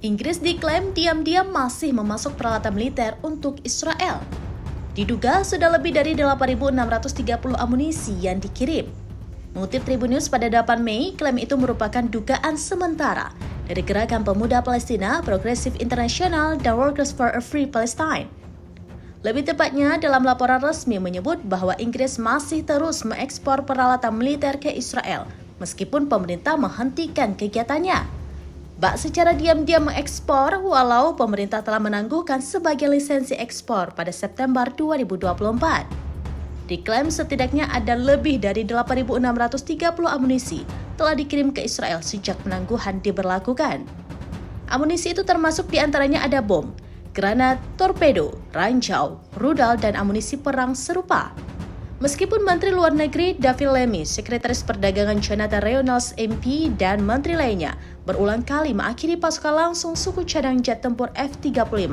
Inggris diklaim diam-diam masih memasok peralatan militer untuk Israel. Diduga sudah lebih dari 8.630 amunisi yang dikirim. Mengutip Tribun News pada 8 Mei, klaim itu merupakan dugaan sementara dari Gerakan Pemuda Palestina, Progressive International, dan Workers for a Free Palestine. Lebih tepatnya, dalam laporan resmi menyebut bahwa Inggris masih terus mengekspor peralatan militer ke Israel, meskipun pemerintah menghentikan kegiatannya. Bak secara diam-diam mengekspor walau pemerintah telah menangguhkan sebagian lisensi ekspor pada September 2024. Diklaim setidaknya ada lebih dari 8.630 amunisi telah dikirim ke Israel sejak penangguhan diberlakukan. Amunisi itu termasuk diantaranya ada bom, granat, torpedo, ranjau, rudal, dan amunisi perang serupa. Meskipun Menteri Luar Negeri David Lammy, Sekretaris Perdagangan Jonathan Reynolds MP, dan menteri lainnya berulang kali mengakhiri pasukan langsung suku cadang jet tempur F-35,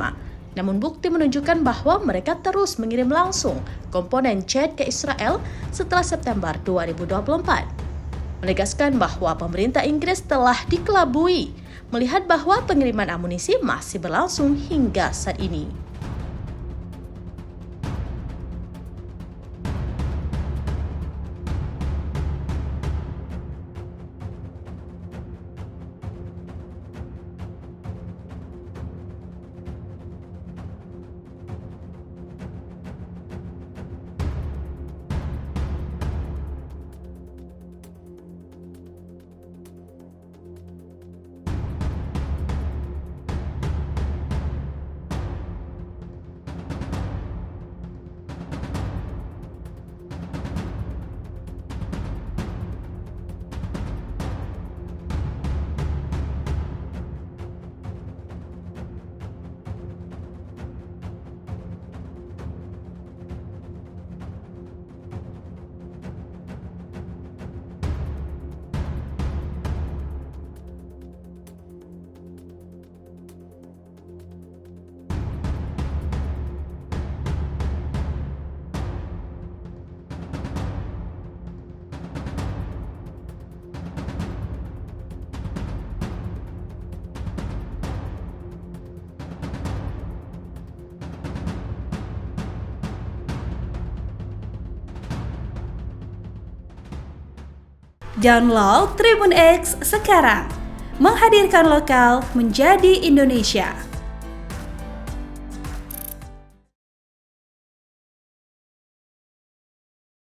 namun bukti menunjukkan bahwa mereka terus mengirim langsung komponen jet ke Israel setelah September 2024. Menegaskan bahwa pemerintah Inggris telah dikelabui melihat bahwa pengiriman amunisi masih berlangsung hingga saat ini. Download Tribun X sekarang, menghadirkan lokal menjadi Indonesia.